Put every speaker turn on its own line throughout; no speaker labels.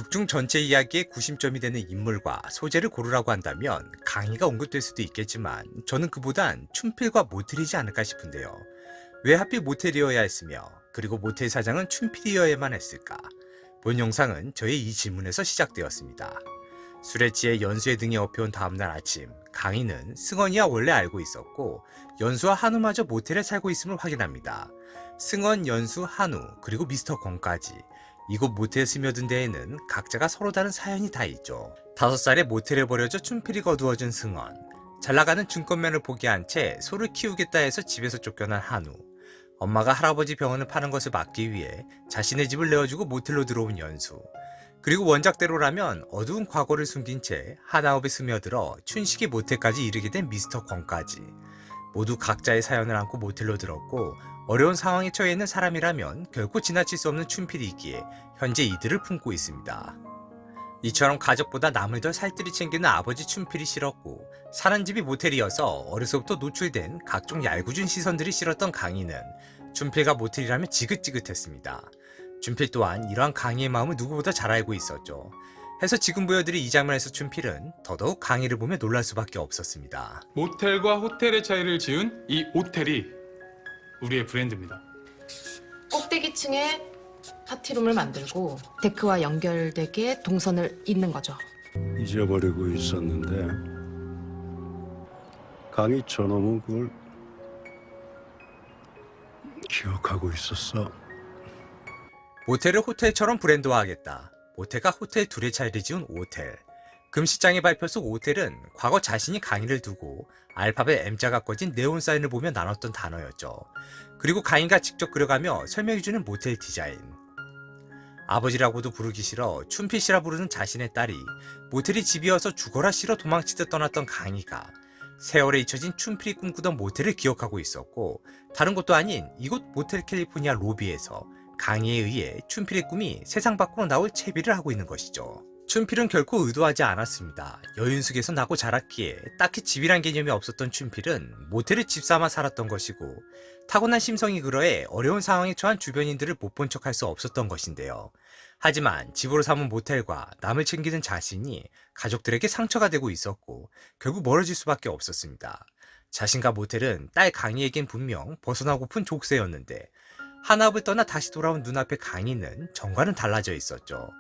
극중 전체 이야기의 구심점이 되는 인물과 소재를 고르라고 한다면 강희가 언급될 수도 있겠지만 저는 그보단 춘필과 모텔이지 않을까 싶은데요. 왜 하필 모텔이어야 했으며 그리고 모텔 사장은 춘필이어야만 했을까? 본 영상은 저의 이 질문에서 시작되었습니다. 술에 취해 연수의 등에 업혀온 다음날 아침, 강희는 승원이와 원래 알고 있었고 연수와 한우마저 모텔에 살고 있음을 확인합니다. 승원, 연수, 한우, 그리고 미스터 건까지 이곳 모텔에 스며든 데에는 각자가 서로 다른 사연이 다 있죠. 5살에 모텔에 버려져 춘필이 거두어준 승원, 잘나가는 중권면을 포기한 채 소를 키우겠다 해서 집에서 쫓겨난 한우, 엄마가 할아버지 병원을 파는 것을 막기 위해 자신의 집을 내어주고 모텔로 들어온 연수, 그리고 원작대로라면 어두운 과거를 숨긴 채 하나업에 스며들어 춘식이 모텔까지 이르게 된 미스터 권까지 모두 각자의 사연을 안고 모텔로 들었고 어려운 상황에 처해 있는 사람이라면 결코 지나칠 수 없는 춘필이기에 현재 이들을 품고 있습니다. 이처럼 가족보다 남을 더 살뜰히 챙기는 아버지 춘필이 싫었고 사는 집이 모텔이어서 어려서부터 노출된 각종 얄궂은 시선들이 싫었던 강희는 춘필과 모텔이라면 지긋지긋했습니다. 춘필 또한 이러한 강희의 마음을 누구보다 잘 알고 있었죠. 해서 지금 보여드릴 이 장면에서 춘필은 더더욱 강희를 보며 놀랄 수밖에 없었습니다.
모텔과 호텔의 차이를 지은 이 오텔이 우리의 브랜드입니다.
꼭대기층에 파티룸을 만들고 데크와 연결되게 동선을 잇는 거죠.
잊어버리고 있었는데 강희 저놈은 그걸 기억하고 있었어.
모텔을 호텔처럼 브랜드화하겠다. 모텔과 호텔 둘의 차이를 지은 오텔. 금시장의 발표 속 오텔은 과거 자신이 강희를 두고 알파벳 M자가 꺼진 네온 사인을 보며 나눴던 단어였죠. 그리고 강희가 직접 그려가며 설명해주는 모텔 디자인. 아버지라고도 부르기 싫어 춘필씨라 부르는 자신의 딸이 모텔이 집이어서 죽어라 싫어 도망치듯 떠났던 강희가 세월에 잊혀진 춘필이 꿈꾸던 모텔을 기억하고 있었고 다른 곳도 아닌 이곳 모텔 캘리포니아 로비에서 강희에 의해 춘필의 꿈이 세상 밖으로 나올 채비를 하고 있는 것이죠. 춘필은 결코 의도하지 않았습니다. 여윤숙에서 나고 자랐기에 딱히 집이란 개념이 없었던 춘필은 모텔을 집 삼아 살았던 것이고 타고난 심성이 그러해 어려운 상황에 처한 주변인들을 못 본 척할 수 없었던 것인데요. 하지만 집으로 삼은 모텔과 남을 챙기는 자신이 가족들에게 상처가 되고 있었고 결국 멀어질 수밖에 없었습니다. 자신과 모텔은 딸 강희에겐 분명 벗어나고픈 족쇄였는데 한압을 떠나 다시 돌아온 눈앞의 강희는 전과는 달라져 있었죠.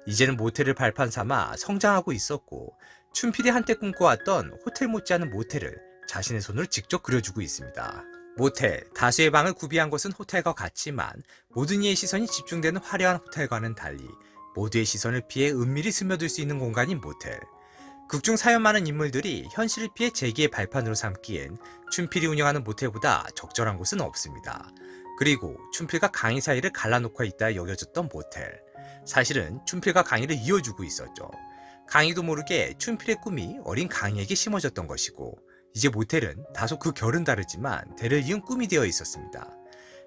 이제는 모텔을 발판 삼아 성장하고 있었고 춘필이 한때 꿈꿔왔던 호텔 못지않은 모텔을 자신의 손으로 직접 그려주고 있습니다. 모텔, 다수의 방을 구비한 곳은 호텔과 같지만 모든 이의 시선이 집중되는 화려한 호텔과는 달리 모두의 시선을 피해 은밀히 스며들 수 있는 공간인 모텔. 극중 사연 많은 인물들이 현실을 피해 재기의 발판으로 삼기엔 춘필이 운영하는 모텔보다 적절한 곳은 없습니다. 그리고 춘필과 강희 사이를 갈라놓고 있다 여겨졌던 모텔. 사실은 춘필과 강희를 이어주고 있었죠. 강희도 모르게 춘필의 꿈이 어린 강희에게 심어졌던 것이고 이제 모텔은 다소 그 결은 다르지만 대를 이은 꿈이 되어 있었습니다.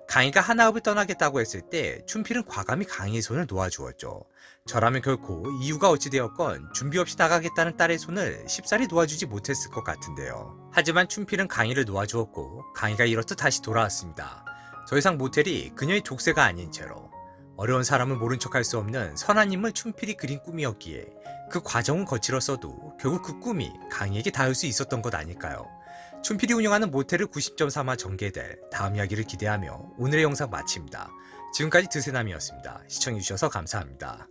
강희가 하나읍을 떠나겠다고 했을 때 춘필은 과감히 강희의 손을 놓아주었죠. 저라면 결코 이유가 어찌되었건 준비 없이 나가겠다는 딸의 손을 쉽사리 놓아주지 못했을 것 같은데요. 하지만 춘필은 강희를 놓아주었고 강희가 이렇듯 다시 돌아왔습니다. 더 이상 모텔이 그녀의 족쇄가 아닌 채로 어려운 사람을 모른 척할 수 없는 선한 인물 춘필이 그린 꿈이었기에 그 과정은 거칠었어도 결국 그 꿈이 강희에게 닿을 수 있었던 것 아닐까요? 춘필이 운영하는 모텔을 90점 삼아 전개될 다음 이야기를 기대하며 오늘의 영상 마칩니다. 지금까지 드세남이었습니다. 시청해주셔서 감사합니다.